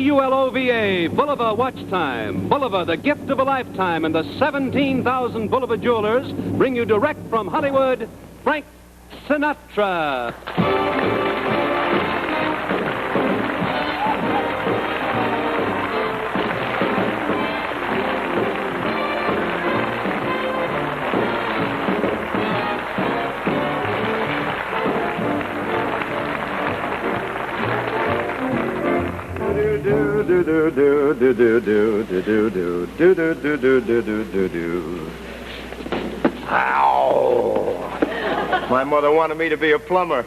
B-U-L-O-V-A, Bulova Watch Time. Bulova, the gift of a lifetime, and the 17,000 Bulova jewelers bring you direct from Hollywood, Frank Sinatra. Ow! My mother wanted me to be a plumber.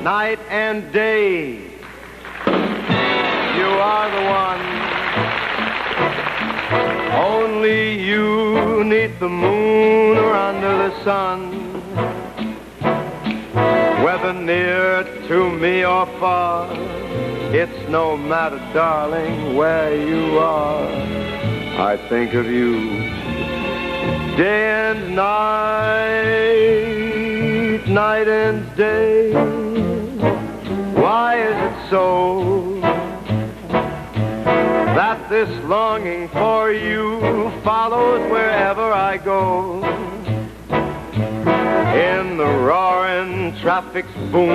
Night and day, you are the one. Only you neath the moon or under the sun. Whether near to me or far, it's no matter, darling, where you are. I think of you day and night, night and day. Why is it so that this longing for you follows wherever I go? In the roaring traffic's boom,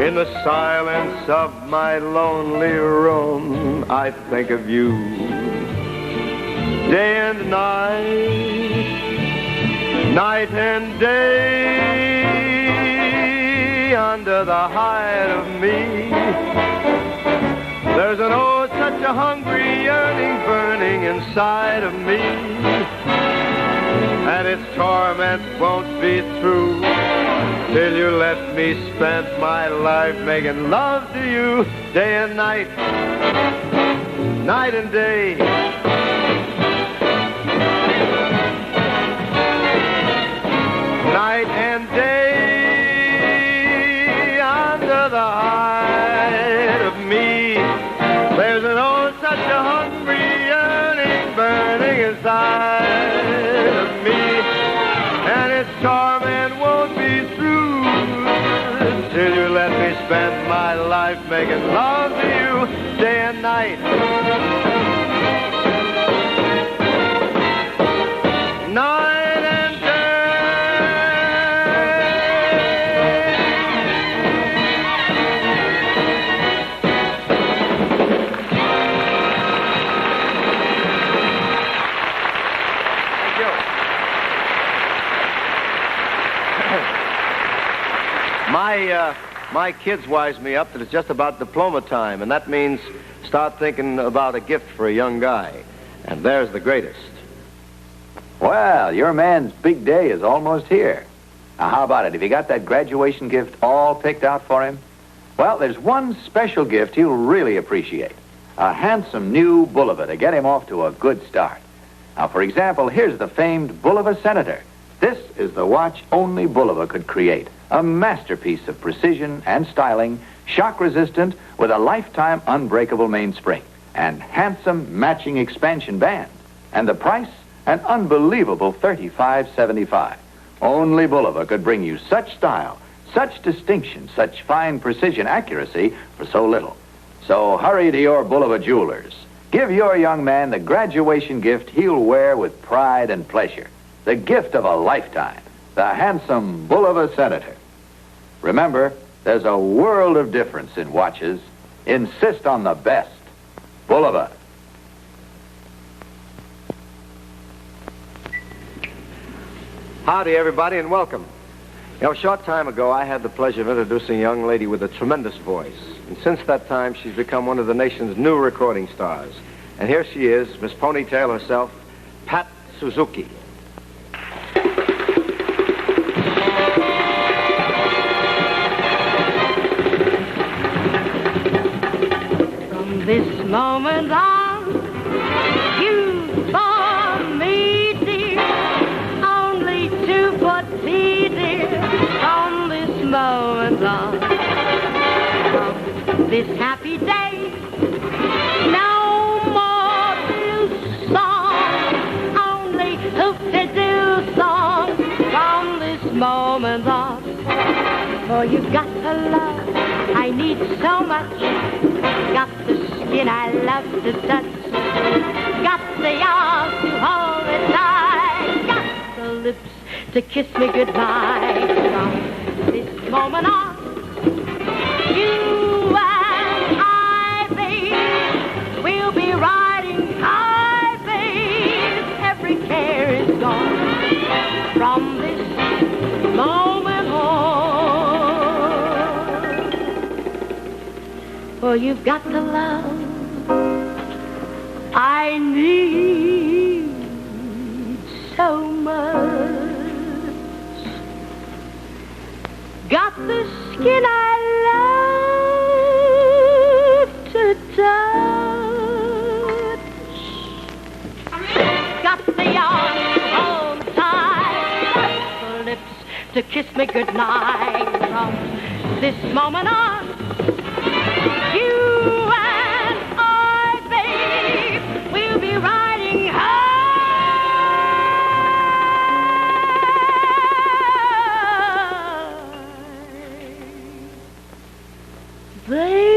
in the silence of my lonely room, I think of you day and night, night and day. Under the hide of me, there's an oh, such a hungry yearning burning inside of me, and its torment won't be through till you let me spend my life making love to you day and night, night and day. Night and day, under the hide of me, there's an oh, such a hungry yearning burning inside of me, and its torment won't be through till you let me spend my life making love to you day and night. Night and day. My kids wise me up that it's just about diploma time, and that means start thinking about a gift for a young guy. And there's the greatest. Well, your man's big day is almost here. Now, how about it? Have you got that graduation gift all picked out for him? Well, there's one special gift he'll really appreciate. A handsome new Bulova to get him off to a good start. Now, for example, here's the famed Bulova Senator. This is the watch only Bulova could create. A masterpiece of precision and styling, shock-resistant, with a lifetime unbreakable mainspring, and handsome matching expansion band. And the price? An unbelievable $35.75. Only Bulova could bring you such style, such distinction, such fine precision accuracy for so little. So hurry to your Bulova jewelers. Give your young man the graduation gift he'll wear with pride and pleasure. The gift of a lifetime. The handsome Bulova Senator. Remember, there's a world of difference in watches. Insist on the best. Bulova. Howdy, everybody, and welcome. You know, a short time ago, I had the pleasure of introducing a young lady with a tremendous voice. And since that time, she's become one of the nation's new recording stars. And here she is, Miss Ponytail herself, Pat Suzuki. From this moment on, you for me, dear, only to put me, dear, from this moment on. From this happy day, no more to song, only to fiddle song. moment on. For you've got the love I need so much. Got the skin I love to touch. Got the arms to hold me tight. Got the lips to kiss me goodbye. From this moment on, you and I, babe, we'll be riding high, babe. Every care is gone. From this moment on, for you've got the love I need so much. Got the skin I love to touch. Got the arms to hold tight. Got the lips to kiss me goodnight. From this moment on, you and I, babe, we'll be riding high. Babe,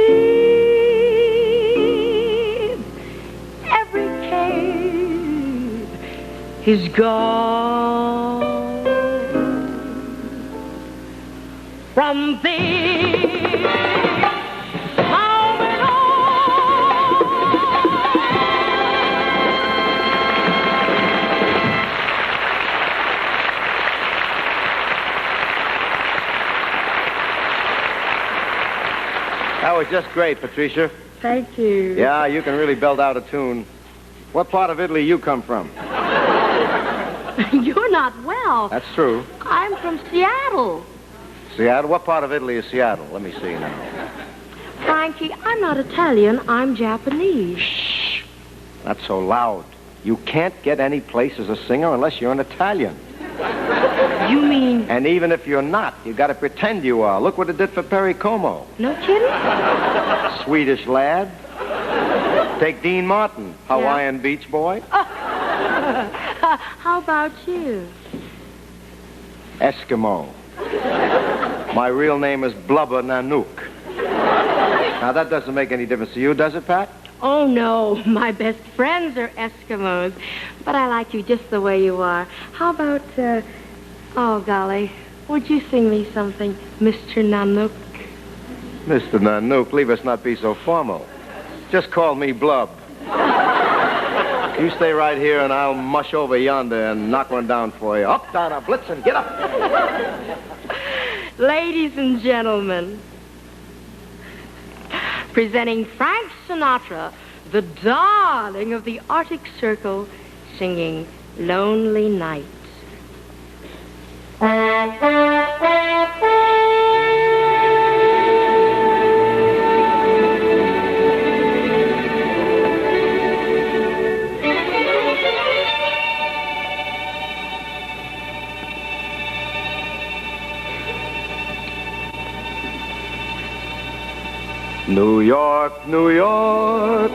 every cave is gone. From this moment on. That was just great, Patricia. Thank you. Yeah, you can really belt out a tune. What part of Italy you come from? You're not well. That's true. I'm from Seattle. Seattle? What part of Italy is Seattle? Let me see now. Frankie, I'm not Italian. I'm Japanese. Shh. Not so loud. You can't get any place as a singer unless you're an Italian. You mean... And even if you're not, you got to pretend you are. Look what it did for Perry Como. No kidding? Swedish lad. Take Dean Martin, Hawaiian Beach boy. How about you? Eskimo. My real name is Blubber Nanook. Now, that doesn't make any difference to you, does it, Pat? Oh, no. My best friends are Eskimos. But I like you just the way you are. How about, oh, golly, would you sing me something, Mr. Nanook? Mr. Nanook, leave us not be so formal. Just call me Blub. You stay right here, and I'll mush over yonder and knock one down for you. Up, down, up, Blitzen, get up. Ladies and gentlemen, presenting Frank Sinatra, the darling of the Arctic Circle, singing Lonely Night. New York, New York,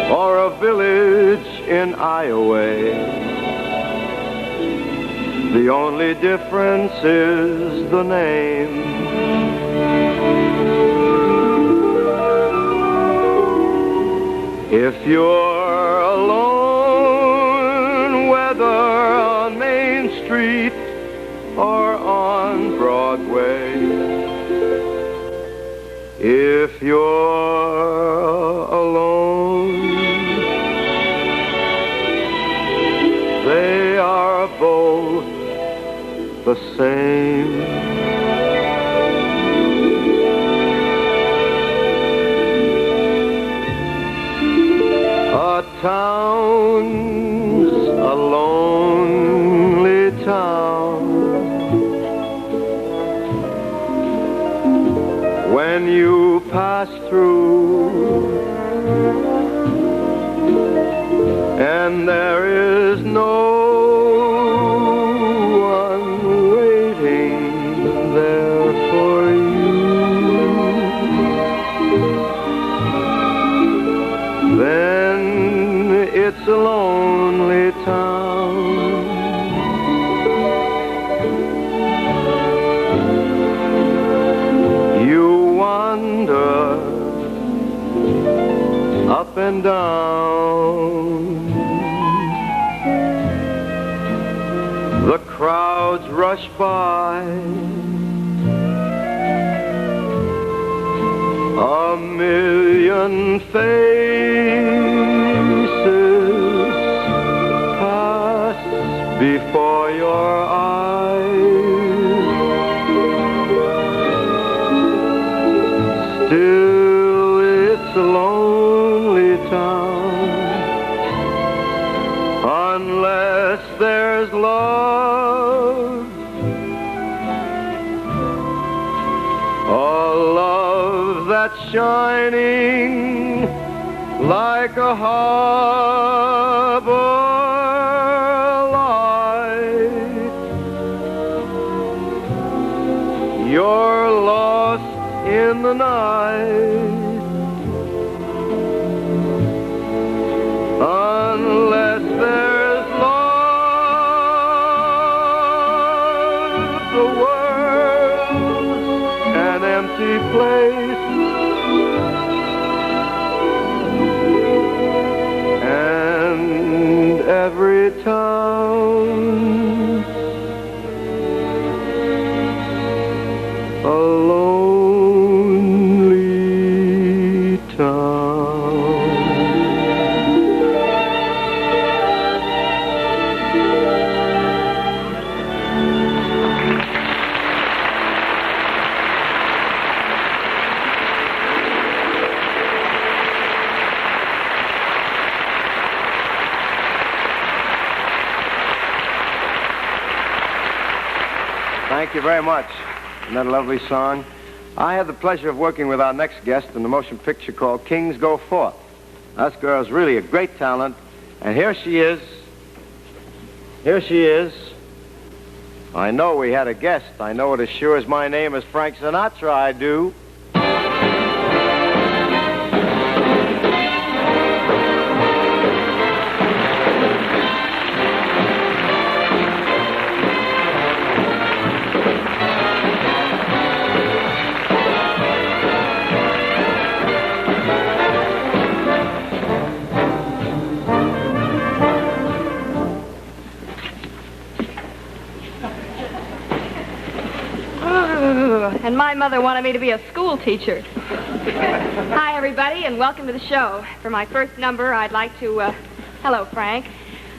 or a village in Iowa. The only difference is the name. If you're alone, whether on Main Street or on Broadway, if you're alone, they are both the same. A town's a lonely town when you pass through, and there is no one waiting there for you, then it's a lonely town. and down. The crowds rush by, a million faces pass before your eyes. Still, it's a lonely town unless there's love, a love that's shining like a harbor light. You're lost in the night unless there's love. The world's an empty place, and every town a lonely town. Thank you very much. Isn't that a lovely song? I had the pleasure of working with our next guest in the motion picture called Kings Go Forth. This girl's really a great talent, and here she is. Here she is. I know we had a guest. I know it as sure as my name is Frank Sinatra, I do. And my mother wanted me to be a school teacher. Hi, everybody, and welcome to the show. For my first number, I'd like to... hello, Frank.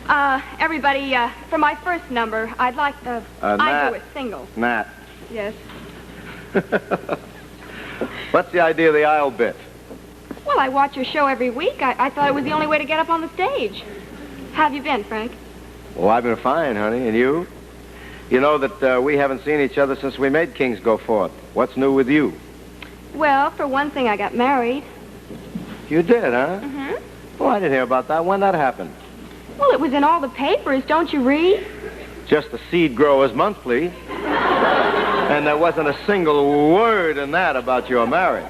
Everybody, for my first number, I'd like... I go with single. Nat. Yes. What's the idea of the aisle bit? Well, I watch your show every week. I thought it was the only way to get up on the stage. How have you been, Frank? Well, I've been fine, honey. And you? You know that we haven't seen each other since we made Kings Go Forth. What's new with you? Well, for one thing, I got married. You did, huh? Mm-hmm. Well, I didn't hear about that. When that happened? Well, it was in all the papers. Don't you read? Just the Seed Growers Monthly. And there wasn't a single word in that about your marriage.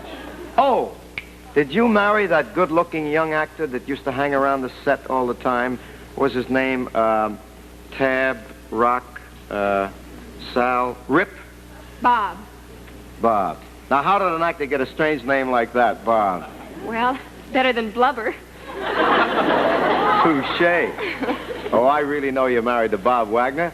Oh, did you marry that good-looking young actor that used to hang around the set all the time? What was his name? Tab, Rock, Sal, Rip? Bob. Bob. Now, how did an actor get a strange name like that, Bob? Well, better than Blubber. Touché. Oh, I really know you're married to Bob Wagner.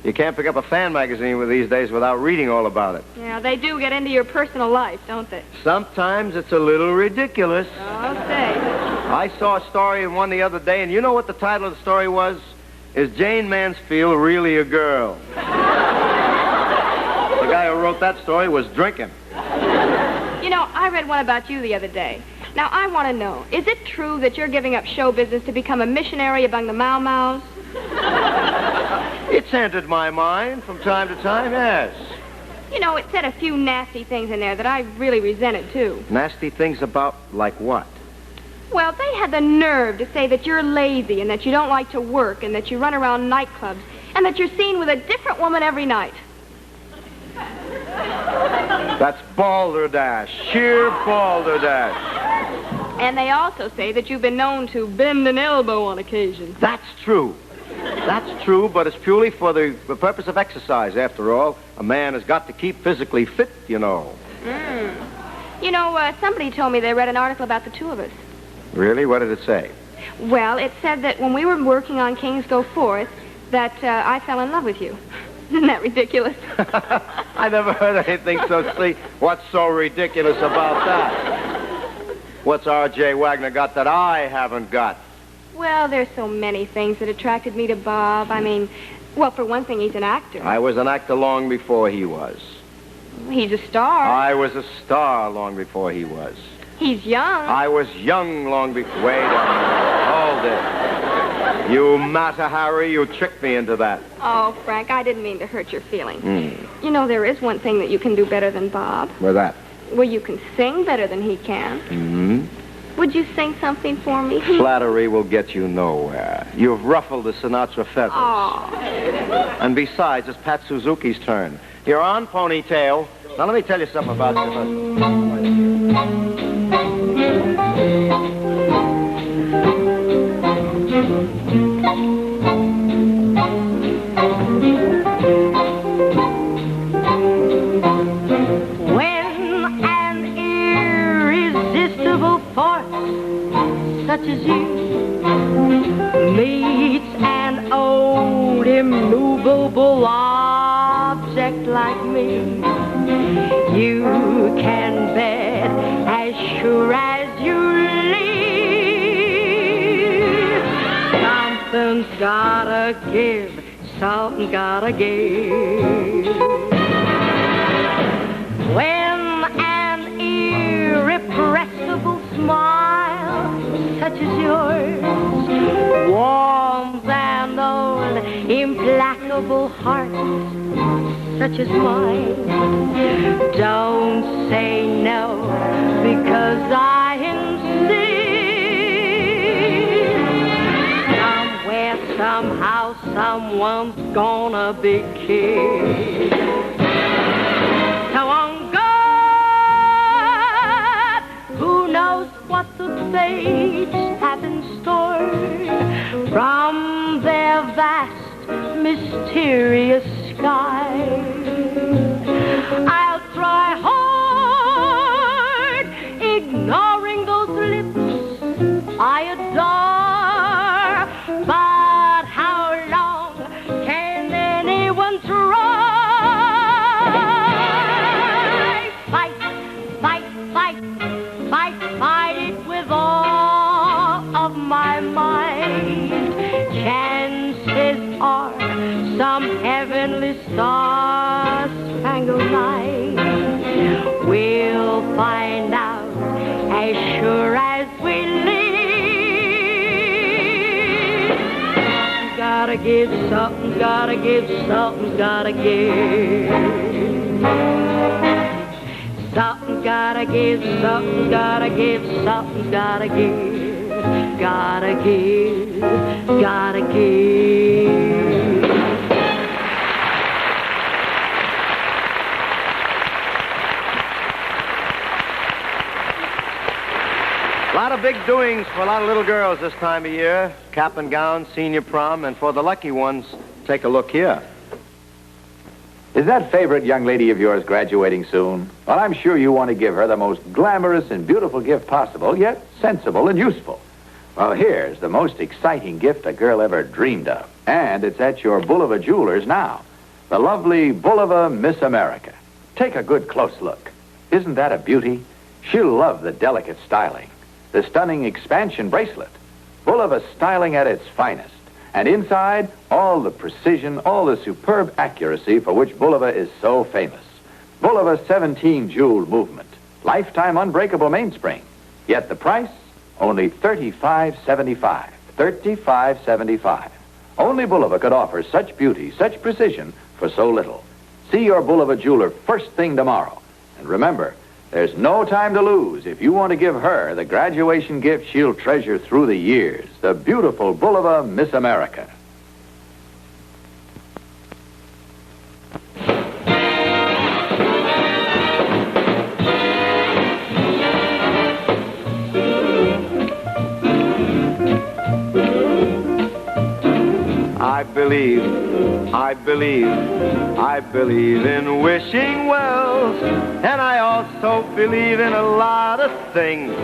You can't pick up a fan magazine these days without reading all about it. Yeah, they do get into your personal life, don't they? Sometimes it's a little ridiculous. I'll say. I saw a story in one the other day, and you know what the title of the story was? Is Jane Mansfield really a girl? The guy who wrote that story was drinking. You know, I read one about you the other day. Now, I want to know, is it true that you're giving up show business to become a missionary among the Mau Maus? It's entered my mind from time to time, yes. You know, it said a few nasty things in there that I really resented, too. Nasty things about, like what? Well, they had the nerve to say that you're lazy and that you don't like to work and that you run around nightclubs and that you're seen with a different woman every night. That's balderdash, sheer balderdash. And they also say that you've been known to bend an elbow on occasion. That's true. That's true, but it's purely for the purpose of exercise. After all, a man has got to keep physically fit, you know. You know, somebody told me they read an article about the two of us. Really? What did it say? Well, it said that when we were working on Kings Go Forth, that I fell in love with you. Isn't that ridiculous? I never heard anything so sweet. What's so ridiculous about that? What's R.J. Wagner got that I haven't got? Well, there's so many things that attracted me to Bob. I mean, well, for one thing, he's an actor. I was an actor long before he was. He's a star. I was a star long before he was. He's young. I was young long before... Wait a minute. Hold it. You Mata Harry, you tricked me into that. Oh, Frank, I didn't mean to hurt your feelings. You know, there is one thing that you can do better than Bob. What's that? Well, you can sing better than he can. Would you sing something for me? Flattery will get you nowhere. You've ruffled the Sinatra feathers. Oh. And besides, it's Pat Suzuki's turn. You're on, Ponytail. Now, let me tell you something about When an irresistible force such as you meets an old immovable object like me, you can bet as sure as you live, something's gotta give, something gotta give. When an irrepressible smile such as yours warms an old implacable heart such as mine, don't say no, because I insist. Somewhere, somehow, someone's gonna be kissed. So on God, who knows what the fates have in store from their vast, mysterious sky. I'll try hard, ignoring those lips I adore. But how long can anyone try? Fight, fight, fight, fight, fight it with all of my mind. Chances are some heavenly star-spangled night we'll find out as sure as we live. Gotta give something, gotta give something, gotta give. Something gotta give, something gotta give, something gotta give. Gotta give, gotta give. A lot of big doings for a lot of little girls this time of year. Cap and gown, senior prom, and for the lucky ones, take a look here. Is that favorite young lady of yours graduating soon? Well, I'm sure you want to give her the most glamorous and beautiful gift possible, yet sensible and useful. Well, here's the most exciting gift a girl ever dreamed of. And it's at your Bulova Jewelers now. The lovely Bulova Miss America. Take a good close look. Isn't that a beauty? She'll love the delicate styling. The stunning expansion bracelet. Bulova styling at its finest. And inside, all the precision, all the superb accuracy for which Bulova is so famous. Bulova 17 jewel movement. Lifetime unbreakable mainspring. Yet the price? Only $35.75. $35.75. Only Bulova could offer such beauty, such precision for so little. See your Bulova jeweler first thing tomorrow. And remember, there's no time to lose if you want to give her the graduation gift she'll treasure through the years. The beautiful Bulova Miss America. I believe in wishing wells, and I also believe in a lot of things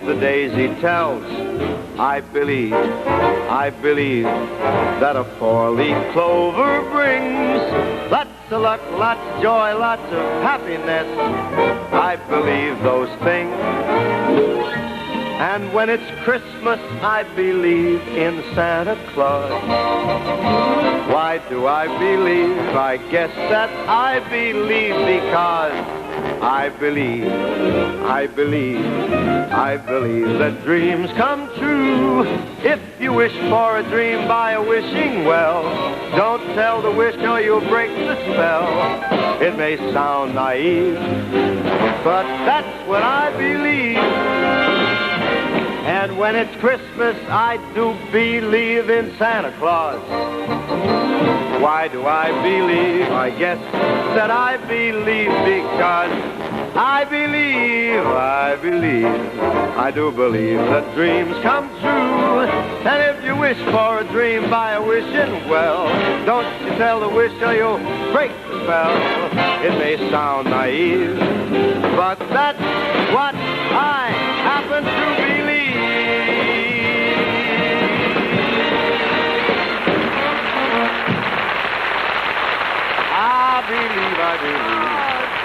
the daisy tells. I believe that a four-leaf clover brings lots of luck, lots of joy, lots of happiness. I believe those things. And when it's Christmas, I believe in Santa Claus. Why do I believe? I guess that I believe because I believe that dreams come true. If you wish for a dream by a wishing well, don't tell the wish or you'll break the spell. It may sound naive, but that's what I believe. And when it's Christmas, I do believe in Santa Claus. Why do I believe? I guess that I believe because I do believe that dreams come true. And if you wish for a dream by a wishing well, don't you tell the wish or you'll break the spell. It may sound naive, but that's what I happen to believe. I believe. Oh,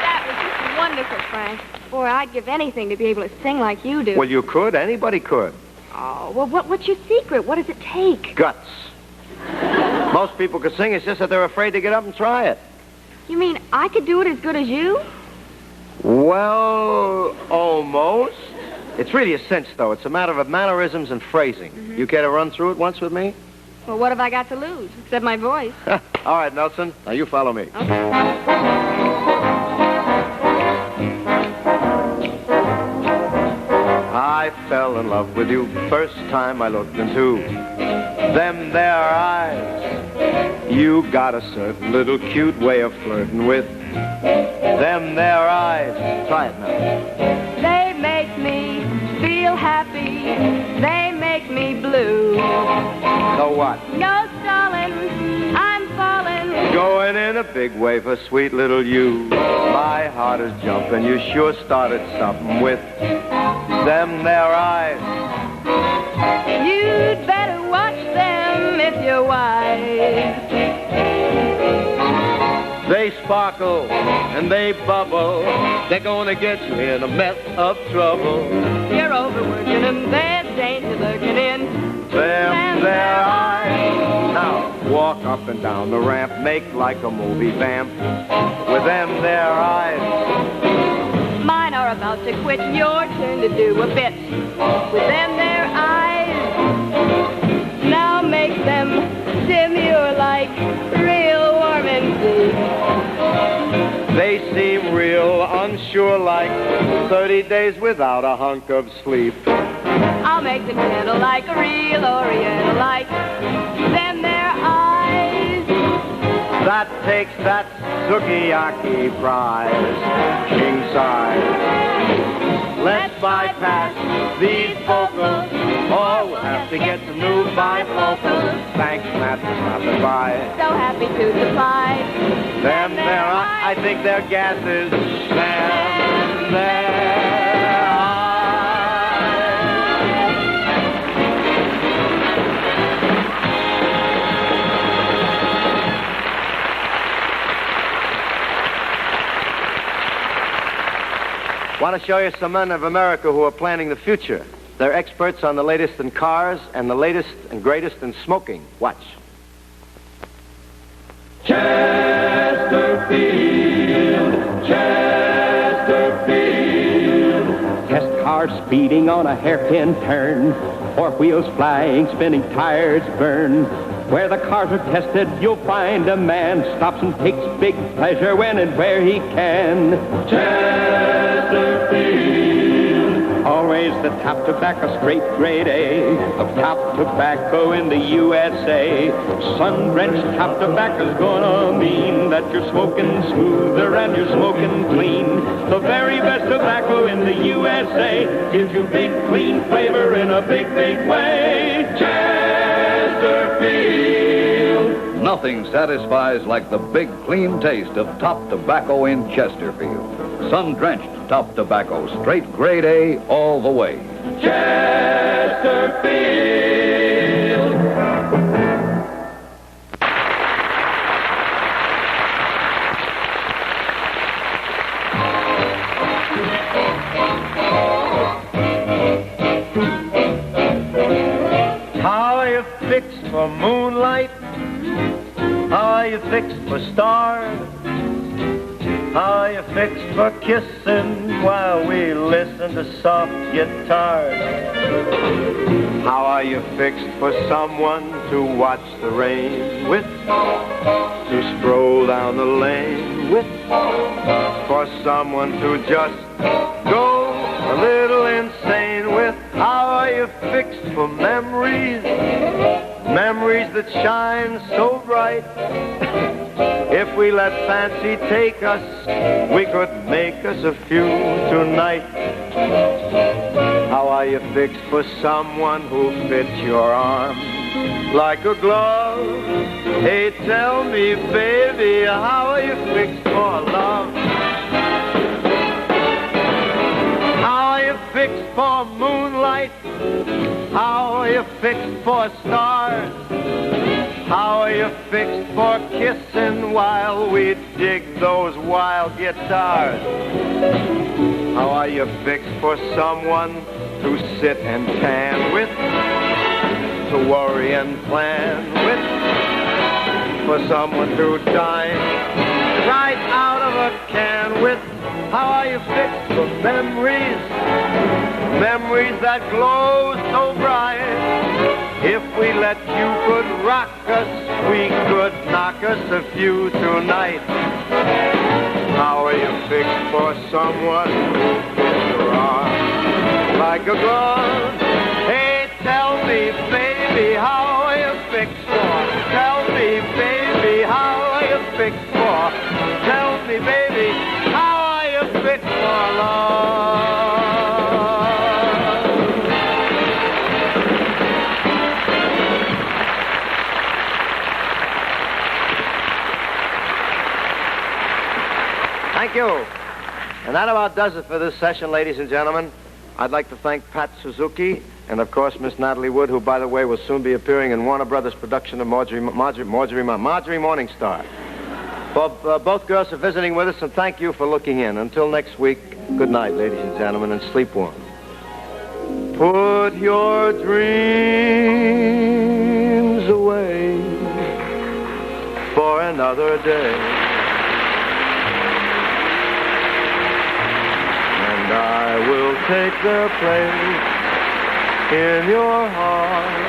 that was just wonderful, Frank. Boy, I'd give anything to be able to sing like you do. Well, you could. Anybody could. Oh, well, what's your secret? What does it take? Guts. Most people could sing. It's just that they're afraid to get up and try it. You mean I could do it as good as you? Well, almost. It's really a cinch, though. It's a matter of mannerisms and phrasing. Mm-hmm. You care to run through it once with me? Well, what have I got to lose, except my voice? All right, Nelson. Now you follow me. Okay. I fell in love with you first time I looked into them there eyes. You got a certain little cute way of flirting with them there eyes. Try it now. They make me feel happy. They make me blue. So what? No stalling, I'm falling. Going in a big way for sweet little you. My heart is jumping. You sure started something with them there eyes. You'd better watch them if you're wise. They sparkle and they bubble. They're gonna get you in a mess of trouble. You're overworking them. There's danger lurking in Them there eyes. Now walk up and down the ramp, make like a movie vamp with them there eyes. Mine are about to quit. Your turn to do a bit with them there eyes. Now make them demure like real warm and deep. They seem real unsure, like 30 days without a hunk of sleep. I'll make them gentle like a real oriental, like them their eyes. That takes that sukiyaki prize, king size. Let's bypass these vocals. Oh, we'll have to get some new bifocals. Thanks, Matt, for stopping by. So happy to supply Them there, I think their gases. Them there. Want to show you some men of America who are planning the future. They're experts on the latest in cars and the latest and greatest in smoking. Watch. Chesterfield, Chesterfield. Test cars speeding on a hairpin turn. Four wheels flying, spinning tires burn. Where the cars are tested, you'll find a man stops and takes big pleasure when and where he can. Chesterfield. Always the top tobacco, straight grade A of top tobacco in the USA. Sun-drenched top tobacco's gonna mean that you're smoking smoother and you're smoking clean. The very best tobacco in the USA gives you big, clean flavor in a big, big way. Chesterfield. Nothing satisfies like the big, clean taste of top tobacco in Chesterfield. Sun-drenched top tobacco, straight grade A all the way. Chesterfield. How are you fixed for moonlight? How are you fixed for stars? How are you fixed for kissing while we listen to soft guitars? How are you fixed for someone to watch the rain with? To stroll down the lane with? For someone to just go a little insane with? How are you fixed for memories? Memories that shine so bright. If we let fancy take us, we could make us a few tonight. How are you fixed for someone who fits your arm like a glove? Hey, tell me, baby, how are you fixed for love? How are you fixed for moonlight? How are you fixed for stars? How are you fixed for kissing while we dig those wild guitars? How are you fixed for someone to sit and tan with? To worry and plan with? For someone to dine right out of a can with? How are you fixed for memories? Memories that glow so bright. If we let Cupid rock us, we could knock us a few tonight. How are you fixed for someone who fits your arm like a glove? Hey, tell me, baby, how are you fixed for? Tell me, baby, how are you fixed for? Tell me, baby, how are you fixed for love? Thank you. And that about does it for this session, ladies and gentlemen. I'd like to thank Pat Suzuki and, of course, Miss Natalie Wood, who, by the way, will soon be appearing in Warner Brothers' production of Marjorie Morningstar. Both girls are visiting with us, and thank you for looking in. Until next week, good night, ladies and gentlemen, and sleep warm. Put your dreams away for another day. I will take their place in your heart.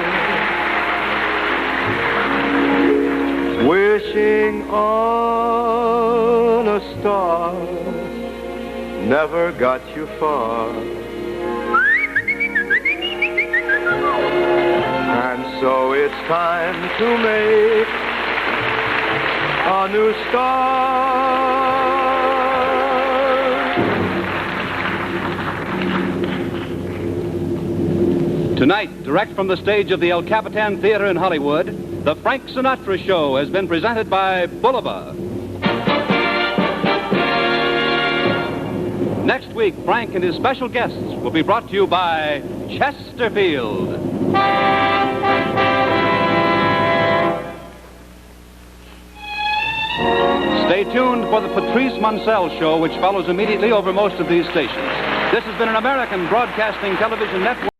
Wishing on a star never got you far. And so it's time to make a new start. Tonight, direct from the stage of the El Capitan Theater in Hollywood, the Frank Sinatra Show has been presented by Bulova. Next week, Frank and his special guests will be brought to you by Chesterfield. Stay tuned for the Patrice Munsell Show, which follows immediately over most of these stations. This has been an American Broadcasting Television Network.